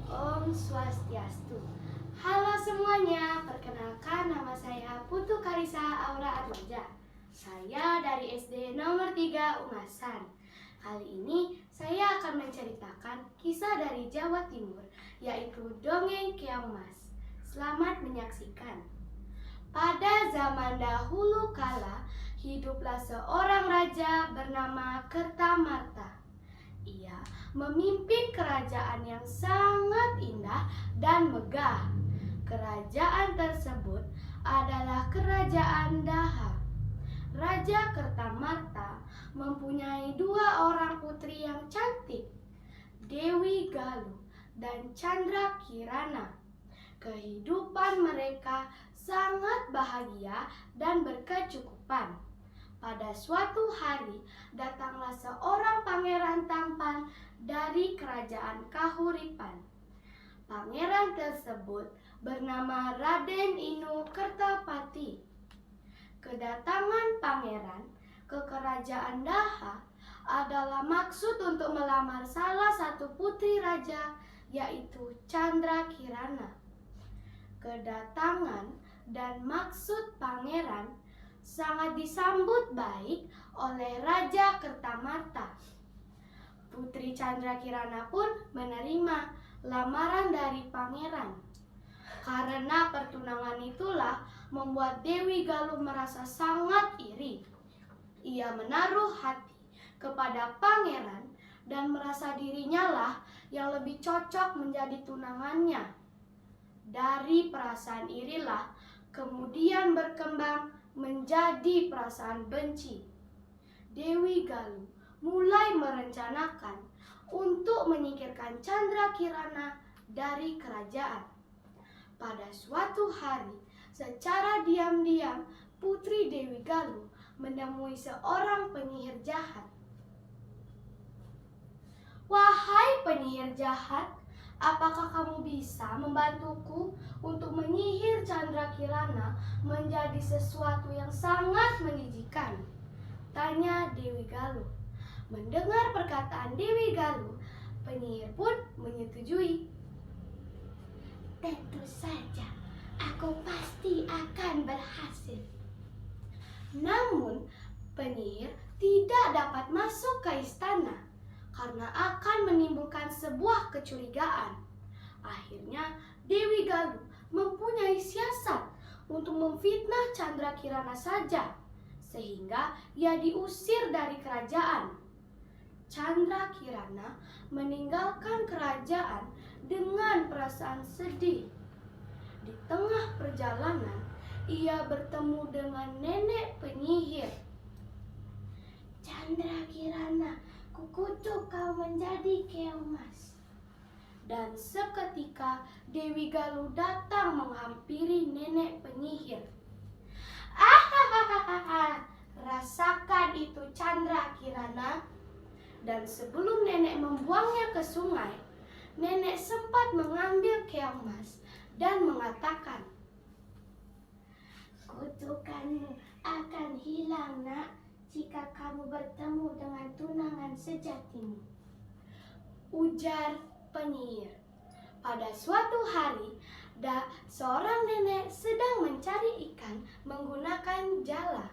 Om Swastiastu. Halo semuanya, perkenalkan nama saya Putu Karisa Aura Atmaja. Saya dari SD nomor 3 Ungasan. Kali ini saya akan menceritakan kisah dari Jawa Timur, yaitu dongeng Keong Mas. Selamat menyaksikan. Pada zaman dahulu kala, hiduplah seorang raja bernama Kertamarta. Ia memimpin kerajaan yang sangat indah dan megah. Kerajaan tersebut adalah Kerajaan Daha. Raja Kertamarta mempunyai 2 orang putri yang cantik, Dewi Galuh dan Chandra Kirana. Kehidupan mereka sangat bahagia dan berkecukupan. Pada suatu hari, datanglah seorang pangeran tampan dari kerajaan Kahuripan. Pangeran tersebut bernama Raden Inu Kertapati. Kedatangan pangeran ke kerajaan Daha adalah maksud untuk melamar salah satu putri raja, yaitu Chandra Kirana. Kedatangan dan maksud pangeran sangat disambut baik oleh Raja Kertamarta. Putri Chandra Kirana pun menerima lamaran dari pangeran. Karena pertunangan itulah membuat Dewi Galuh merasa sangat iri. Ia menaruh hati kepada pangeran dan merasa dirinya lah yang lebih cocok menjadi tunangannya. Dari perasaan irilah kemudian berkembang menjadi perasaan benci. Dewi Galuh mulai merencanakan untuk menyingkirkan Chandra Kirana dari kerajaan. Pada suatu hari, secara diam-diam, putri Dewi Galuh menemui seorang penyihir jahat. "Wahai penyihir jahat, apakah kamu bisa membantuku untuk menyihir Chandra Kirana menjadi sesuatu yang sangat menjijikan?" tanya Dewi Galuh. Mendengar perkataan Dewi Galuh, penyihir pun menyetujui. "Tentu saja, aku pasti akan berhasil." Namun, penyihir tidak dapat masuk ke istana karena akan menimbulkan sebuah kecurigaan. Akhirnya, Dewi Galuh mempunyai siasat untuk memfitnah Chandra Kirana saja, sehingga ia diusir dari kerajaan. Chandra Kirana meninggalkan kerajaan dengan perasaan sedih. Di tengah perjalanan, ia bertemu dengan nenek penyihir. "Chandra Kirana, kukutuk kau menjadi keong mas." Dan seketika Dewi Galuh datang menghampiri nenek penyihir. "Ahahaha, rasakan itu Chandra Kirana." Dan sebelum nenek membuangnya ke sungai, nenek sempat mengambil keong mas dan mengatakan, "Kutukanmu akan hilang, nak, jika kamu bertemu dengan tunangan sejatimu," ujar penyihir. Pada suatu hari, seorang nenek sedang mencari ikan menggunakan jala.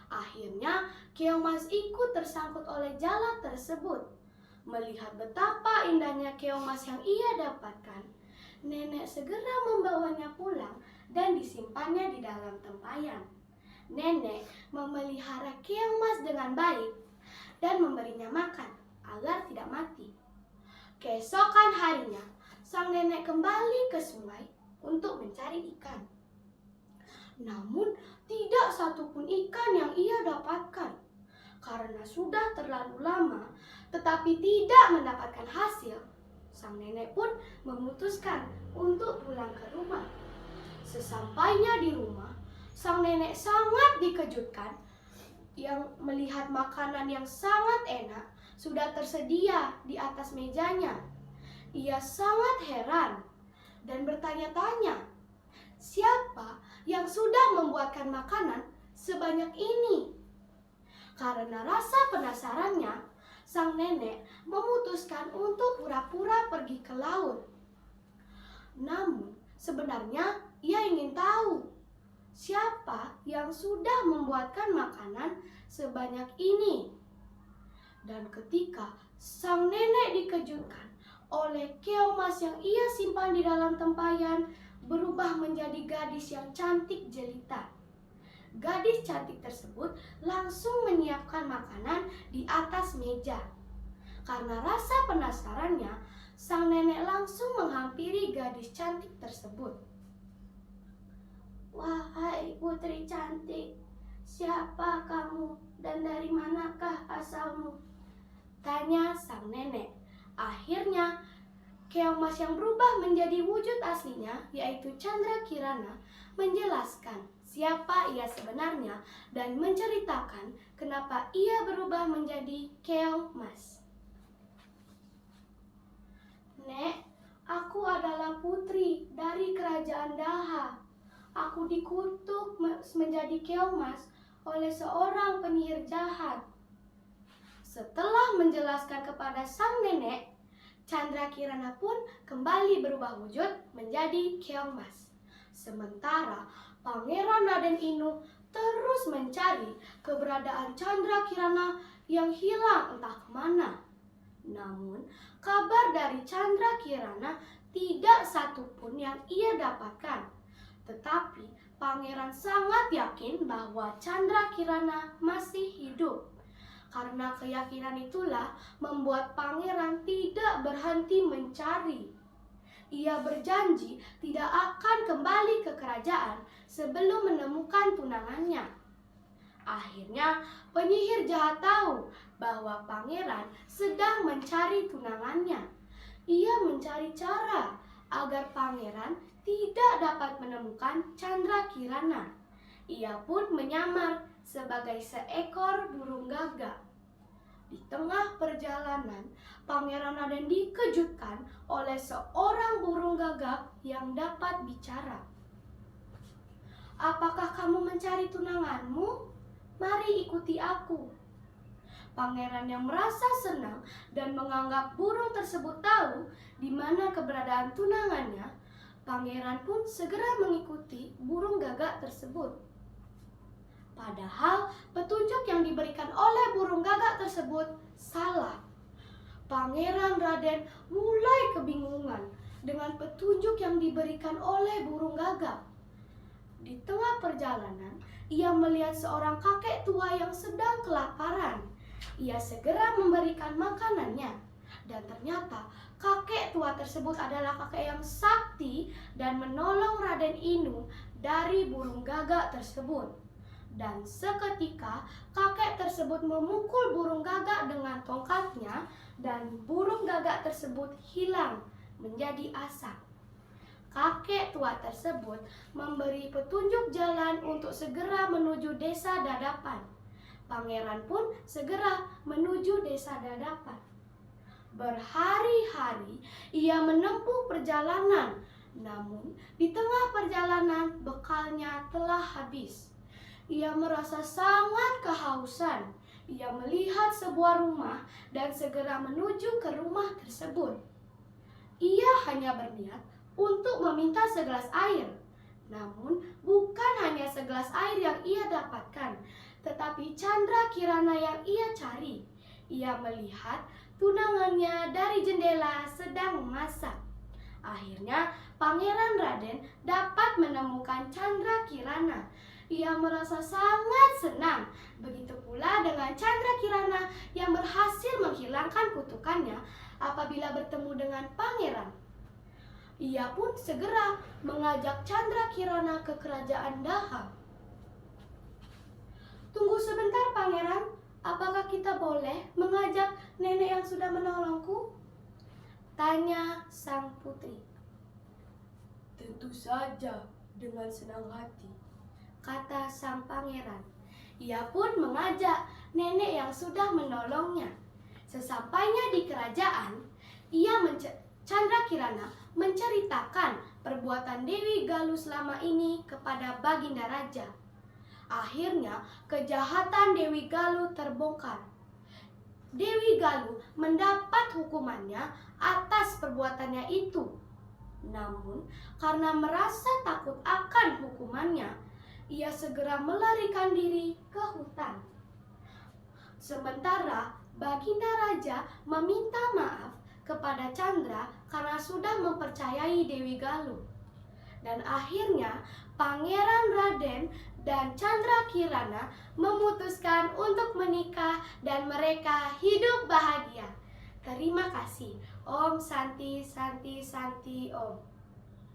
Akhirnya, keong mas ikut tersangkut oleh jala tersebut. Melihat betapa indahnya keong mas yang ia dapatkan, nenek segera membawanya pulang dan disimpannya di dalam tempayan. Nenek memelihara keong mas dengan baik dan memberinya makan agar tidak mati. Keesokan harinya, sang nenek kembali ke sungai untuk mencari ikan. Namun, tidak satupun ikan yang ia dapatkan. Karena sudah terlalu lama, tetapi tidak mendapatkan hasil, sang nenek pun memutuskan untuk pulang ke rumah. Sesampainya di rumah, sang nenek sangat dikejutkan yang melihat makanan yang sangat enak sudah tersedia di atas mejanya. Ia sangat heran dan bertanya-tanya, siapa yang sudah membuatkan makanan sebanyak ini? Karena rasa penasarannya, sang nenek memutuskan untuk pura-pura pergi ke laut. Sebenarnya ia ingin tahu siapa yang sudah membuatkan makanan sebanyak ini. Dan ketika sang nenek dikejutkan oleh keong emas yang ia simpan di dalam tempayan, berubah menjadi gadis yang cantik jelita. Gadis cantik tersebut langsung menyiapkan makanan di atas meja. Karena rasa penasarannya, sang nenek langsung menghampiri gadis cantik tersebut. "Wahai putri cantik, siapa kamu dan dari manakah asalmu?" tanya sang nenek. Akhirnya, keong emas yang berubah menjadi wujud aslinya, yaitu Chandrakirana, menjelaskan siapa ia sebenarnya dan menceritakan kenapa ia berubah menjadi keong emas. "Nek, aku adalah putri dari kerajaan Daha. Aku dikutuk menjadi keong emas oleh seorang penyihir jahat." Setelah menjelaskan kepada sang nenek, Chandrakirana pun kembali berubah wujud menjadi keong emas. Sementara Pangeran Raden Inu terus mencari keberadaan Chandrakirana yang hilang entah kemana. Namun, kabar dari Chandrakirana tidak satupun yang ia dapatkan. Tetapi pangeran sangat yakin bahwa Chandrakirana masih hidup. Karena keyakinan itulah membuat pangeran tidak berhenti mencari. Ia berjanji tidak akan kembali ke kerajaan sebelum menemukan tunangannya. Akhirnya, penyihir jahat tahu bahwa pangeran sedang mencari tunangannya. Ia mencari cara agar pangeran tidak dapat menemukan Chandrakirana. Ia pun menyamar sebagai seekor burung gagak. Di tengah perjalanan, Pangeran Raden dikejutkan oleh seorang burung gagak yang dapat bicara. "Apakah kamu mencari tunanganmu? Mari ikuti aku." Pangeran yang merasa senang dan menganggap burung tersebut tahu di mana keberadaan tunangannya, pangeran pun segera mengikuti burung gagak tersebut. Padahal petunjuk yang diberikan oleh burung gagak tersebut salah. Pangeran Raden mulai kebingungan dengan petunjuk yang diberikan oleh burung gagak. Di tengah perjalanan, ia melihat seorang kakek tua yang sedang kelaparan. Ia segera memberikan makanannya. Dan ternyata kakek tua tersebut adalah kakek yang sakti dan menolong Raden Inu dari burung gagak tersebut. Dan seketika kakek tersebut memukul burung gagak dengan tongkatnya dan burung gagak tersebut hilang menjadi asap. Kakek tua tersebut memberi petunjuk jalan untuk segera menuju desa Dadapan. Pangeran pun segera menuju desa Dadapan. Berhari-hari ia menempuh perjalanan, namun di tengah perjalanan bekalnya telah habis. Ia merasa sangat kehausan. Ia melihat sebuah rumah dan segera menuju ke rumah tersebut. Ia hanya berniat untuk meminta segelas air. Namun bukan hanya segelas air yang ia dapatkan, tetapi Chandrakirana yang ia cari. Ia melihat tunangannya dari jendela sedang memasak. Akhirnya Pangeran Raden dapat menemukan Chandrakirana. Ia merasa sangat senang. Begitu pula dengan Chandrakirana yang berhasil menghilangkan kutukannya apabila bertemu dengan pangeran. Ia pun segera mengajak Chandrakirana ke kerajaan Daha. "Tunggu sebentar, pangeran. Apakah kita boleh mengajak nenek yang sudah menolongku?" tanya sang putri. "Tentu saja, dengan senang hati," kata sang pangeran. Ia pun mengajak nenek yang sudah menolongnya. Sesampainya di kerajaan, Chandrakirana menceritakan perbuatan Dewi Galuh selama ini kepada Baginda Raja. Akhirnya, kejahatan Dewi Galuh terbongkar. Dewi Galuh mendapat hukumannya atas perbuatannya itu. Namun, karena merasa takut akan hukumannya, ia segera melarikan diri ke hutan. Sementara Baginda Raja meminta maaf kepada Chandra karena sudah mempercayai Dewi Galuh. Dan akhirnya Pangeran Raden dan Chandra Kirana memutuskan untuk menikah dan mereka hidup bahagia. Terima kasih. Om Santi Santi Santi Om.